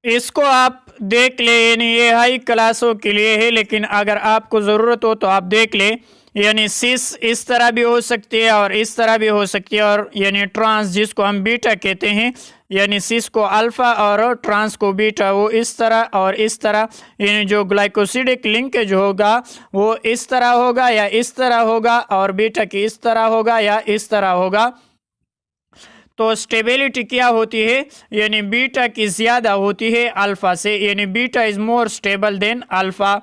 इसको आप देख ले, यानी ये हाई क्लासों के लिए है, लेकिन अगर आपको ज़रूरत हो तो आप देख ले। यानी सिस इस तरह भी हो सकती है और इस तरह भी हो सकती है, और यानी ट्रांस जिसको हम बीटा कहते हैं, यानी सिस को अल्फा और ट्रांस को बीटा, वो इस तरह और इस तरह। यानी जो ग्लाइकोसिडिक लिंकेज होगा वो इस तरह होगा या इस तरह होगा, और बीटा की इस तरह होगा या इस तरह होगा। तो स्टेबिलिटी क्या होती है, यानी बीटा की ज़्यादा होती है अल्फ़ा से, यानी beta is more stable then alpha.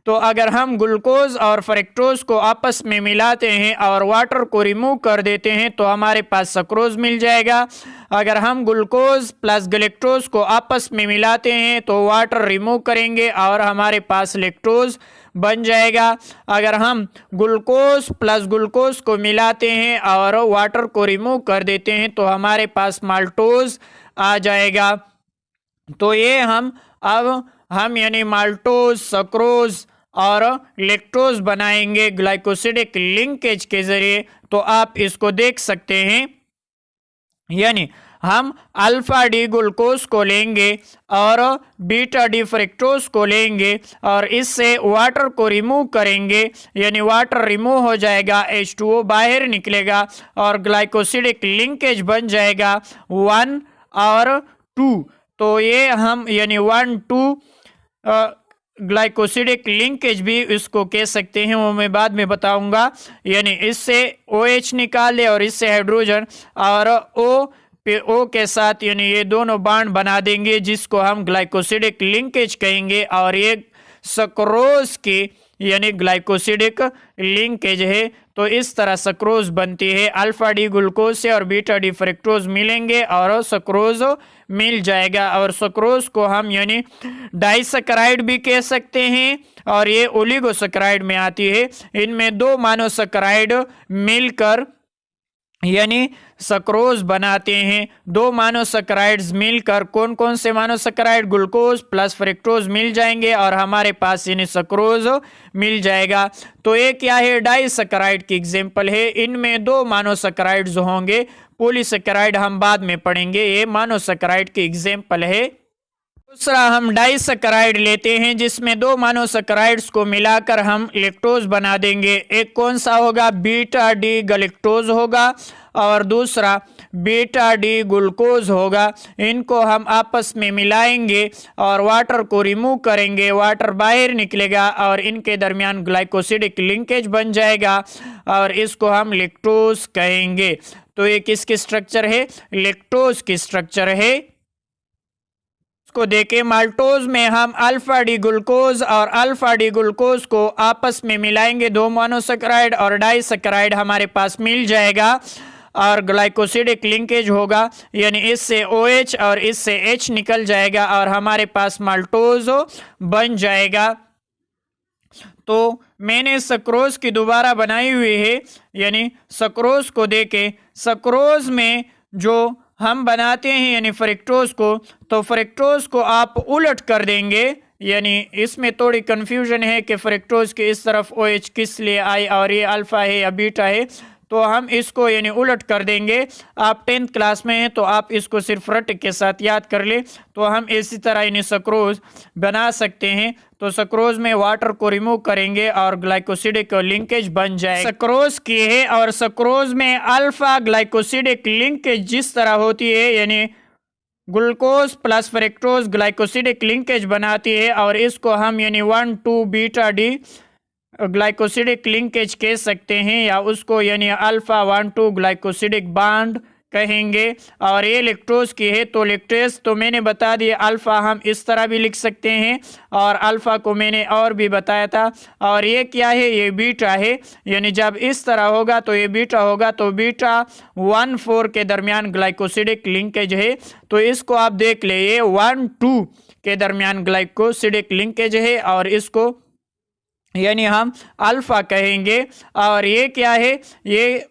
तो अगर हम ग्लूकोज और फ्रक्टोज को आपस में मिलाते हैं और वाटर को रिमूव कर देते हैं तो हमारे पास सक्रोज मिल जाएगा। अगर हम ग्लूकोज प्लस गैलेक्टोज को आपस में मिलाते हैं तो वाटर रिमूव करेंगे और हमारे पास लैक्टोज बन जाएगा। अगर हम ग्लूकोज प्लस ग्लूकोज को मिलाते हैं और वाटर को रिमूव कर देते हैं तो हमारे पास माल्टोज आ जाएगा। तो ये हम यानी माल्टोज, सक्रोज और लैक्टोज बनाएंगे ग्लाइकोसिडिक लिंकेज के जरिए। तो आप इसको देख सकते हैं, यानी हम अल्फा डी ग्लूकोज को लेंगे और बीटा डी फ्रक्टोज को लेंगे और इससे वाटर को रिमूव करेंगे, यानी वाटर रिमूव हो जाएगा, H2O बाहर निकलेगा और ग्लाइकोसिडिक लिंकेज बन जाएगा 1 और 2। तो ये हम यानी 1,2 ग्लाइकोसिडिक लिंकेज भी इसको कह सकते हैं, वो मैं बाद में बताऊंगा। यानी इससे OH निकाले और इससे हाइड्रोजन और O के साथ यानी ये दोनों बॉन्ड बना देंगे, जिसको हम ग्लाइकोसिडिक लिंकेज कहेंगे। और ये सक्रोज की यानी ग्लाइकोसिडिक लिंकेज है। तो इस तरह सक्रोज बनती है, अल्फा डी ग्लूकोज से और बीटा डी फ्रक्टोज मिलेंगे और सक्रोज मिल जाएगा। और सक्रोज को हम यानी डाइसैकेराइड भी कह सकते हैं और ये ओलिगोसैकेराइड में आती है। इनमें 2 मोनोसैकेराइड मिलकर यानी सक्रोज बनाते हैं। 2 मोनोसैकेराइड्स मिलकर कौन कौन से मोनोसैकेराइड, ग्लूकोज प्लस फ्रक्टोज मिल जाएंगे और हमारे पास यानी सक्रोज मिल जाएगा। तो ये क्या है, डाइसैकेराइड की एग्जांपल है। इनमें 2 मोनोसैकेराइड्स होंगे, पॉलीसैकेराइड हम बाद में पढ़ेंगे। ये मोनोसैकेराइड की एग्जांपल है। दूसरा हम डाइसैकेराइड लेते हैं, जिसमें 2 मोनोसैकेराइड्स को मिलाकर हम लैक्टोज बना देंगे। एक कौन सा होगा, बीटा डी गैलेक्टोज होगा और दूसरा बीटा डी ग्लूकोज होगा। इनको हम आपस में मिलाएंगे और वाटर को रिमूव करेंगे, वाटर बाहर निकलेगा और इनके दरमियान ग्लाइकोसिडिक लिंकेज बन जाएगा और इसको हम लैक्टोज कहेंगे। तो ये किसकी स्ट्रक्चर है, लैक्टोज की स्ट्रक्चर है। को देखें, माल्टोज में हम अल्फा डी ग्लूकोज और अल्फा डी ग्लूकोज को आपस में मिलाएंगे, 2 मोनोसैकेराइड और डाइसैकेराइड हमारे पास मिल जाएगा और ग्लाइकोसिडिक लिंकेज होगा, यानी इससे OH और इससे H निकल जाएगा और हमारे पास माल्टोज बन जाएगा। तो मैंने सक्रोज की दोबारा बनाई हुई है, यानी सक्रोज को देखें, सक्रोज में जो हम बनाते हैं यानी फ्रक्टोज को, तो फ्रक्टोज को आप उलट कर देंगे। यानी इसमें थोड़ी कंफ्यूजन है कि फ्रक्टोज के इस तरफ OH किस लिए आई और ये अल्फा है या बीटा है, तो हम इसको यानी उलट कर देंगे। आप 10th क्लास में हैं तो आप इसको सिर्फ रट के साथ याद कर ले। तो हम इसी तरह यानी सक्रोज बना सकते हैं। तो सक्रोज में वाटर को रिमूव करेंगे और ग्लाइकोसिडिक लिंकेज बन जाए। सक्रोज की है और सक्रोज में अल्फा ग्लाइकोसिडिक लिंकेज जिस तरह होती है, यानी glucose plus fructose glycosidic linkage बनाती है और इसको हम यानी 1,2 बीटा डी ग्लाइकोसिडिक लिंकेज कह सकते हैं, या उसको यानी अल्फा 1,2 ग्लाइकोसिडिक बॉन्ड कहेंगे। और ये लैक्टोज की है, तो लैक्टेज तो मैंने बता दिया, अल्फा हम इस तरह भी लिख सकते हैं और अल्फा को मैंने और भी बताया था। और ये क्या है, ये बीटा है, यानी जब इस तरह होगा तो ये बीटा होगा। तो बीटा 1,4 के दरमियान ग्लाइकोसिडिक लिंकेज है। तो इसको आप देख ले, ये 1,2 के दरमियान ग्लाइकोसिडिक लिंकेज है और इसको यानी हम अल्फा कहेंगे। और ये क्या है, ये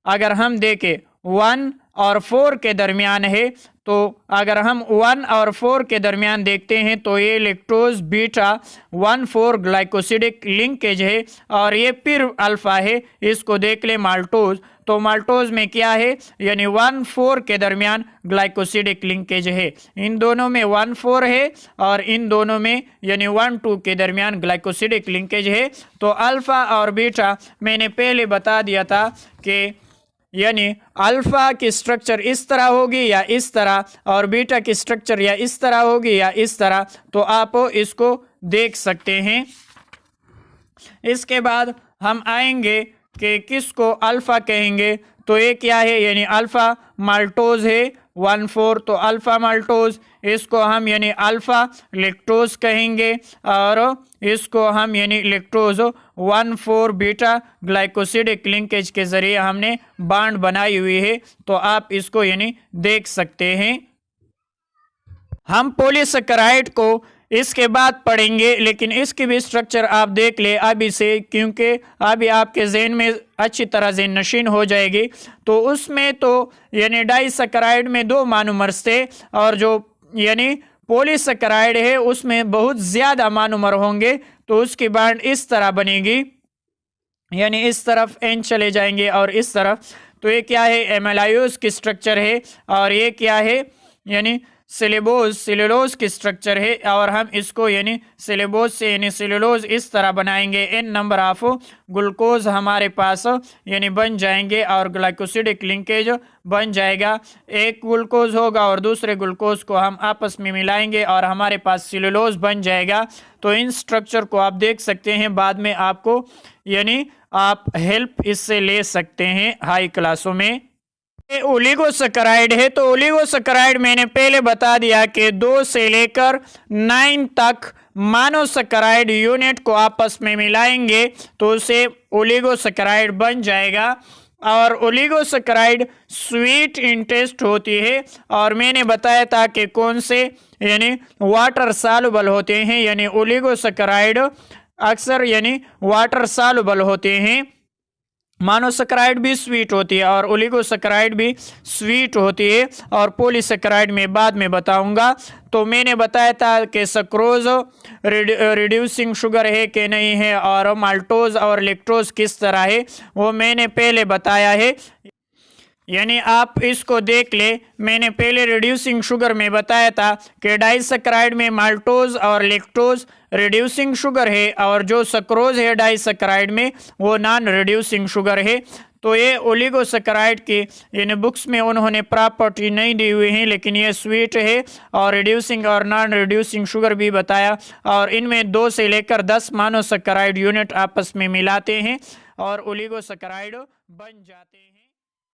अगर हम देखें 1 और 4 के दरमियान है, तो अगर हम 1 और 4 के दरमियान देखते हैं तो ये लैक्टोज बीटा 1,4 ग्लाइकोसिडिक लिंकेज है और ये फिर अल्फा है। इसको देख ले माल्टोज, तो माल्टोज में क्या है, यानी 1,4 के दरमियान ग्लाइकोसिडिक लिंकेज है। इन दोनों में 1,4 है और इन दोनों में यानी 1,2 के दरमियान ग्लाइकोसिडिक लिंकेज है। तो अल्फा और बीटा मैंने पहले बता दिया था कि यानी अल्फा की स्ट्रक्चर इस तरह होगी या इस तरह, और बीटा की स्ट्रक्चर या इस तरह होगी या इस तरह। तो आप इसको देख सकते हैं। इसके बाद हम आएंगे कि किसको अल्फा कहेंगे। तो ये क्या है, यानी अल्फा माल्टोज है 1,4, तो अल्फा माल्टोज, इसको हम यानी अल्फा लैक्टोज कहेंगे और इसको हम यानी लैक्टोज 1,4 बीटा ग्लाइकोसिडिक लिंकेज के जरिए हमने बॉन्ड बनाई हुई है। तो आप इसको यानी देख सकते हैं। हम पॉलीसैकेराइड को इसके बाद पढ़ेंगे, लेकिन इसकी भी स्ट्रक्चर आप देख ले अभी से, क्योंकि अभी आपके जहन में अच्छी तरह से नशीन हो जाएगी। तो उसमें तो यानी डाइसैकेराइड में 2 मोनोमर्स थे और जो यानी पॉलीसैकेराइड है उसमें बहुत ज़्यादा मोनोमर होंगे। तो उसकी बॉन्ड इस तरह बनेगी, यानी इस तरफ N चले जाएंगे और इस तरफ। तो ये क्या है, एमाइलोज की स्ट्रक्चर है और ये क्या है, यानी सेलुलोज सेलुलोज की स्ट्रक्चर है और हम इसको यानी सेलुलोज से यानी सेलुलोज इस तरह बनाएंगे। n नंबर ऑफ ग्लूकोज हमारे पास यानी बन जाएंगे और ग्लाइकोसिडिक लिंकेज बन जाएगा। एक ग्लूकोज होगा और दूसरे ग्लूकोज को हम आपस में मिलाएंगे और हमारे पास सेलुलोज बन जाएगा। तो इन स्ट्रक्चर को आप देख सकते हैं, बाद में आपको यानी आप हेल्प इससे ले सकते हैं हाई क्लासों में। ओलिगोसैकेराइड है तो ओलिगोसैकेराइड मैंने पहले बता दिया कि 2 से लेकर 9 तक मोनोसैकेराइड यूनिट को आपस में मिलाएंगे तो उसे ओलिगोसैकेराइड बन जाएगा। और ओलिगोसैकेराइड स्वीट इन टेस्ट होती है और मैंने बताया था कि कौन से यानी वाटर सॉल्युबल होते हैं, यानी ओलिगोसैकेराइड अक्सर यानी वाटर सॉल्युबल होते हैं। मोनोसैकेराइड भी स्वीट होती है और ओलिगोसैकेराइड भी स्वीट होती है और पॉलीसैकेराइड में बाद में बताऊंगा। तो मैंने बताया था कि सक्रोज रिड्यूसिंग शुगर है कि नहीं है और माल्टोज और लैक्टोज किस तरह है वो मैंने पहले बताया है, यानी आप इसको देख ले। मैंने पहले रिड्यूसिंग शुगर में बताया था कि डाइसैकेराइड में माल्टोज और लैक्टोज रिड्यूसिंग शुगर है और जो सक्रोज है डाइसैकेराइड में वो नॉन रिड्यूसिंग शुगर है। तो ये ओलिगोसैकेराइड की इन बुक्स में उन्होंने प्रॉपर्टी नहीं दी हुई है, लेकिन ये स्वीट है और रिड्यूसिंग और नॉन रिड्यूसिंग शुगर भी बताया और इनमें 2 से लेकर 10 मोनोसैकेराइड यूनिट आपस में मिलाते हैं और ओलिगोसैकेराइड बन जाते हैं।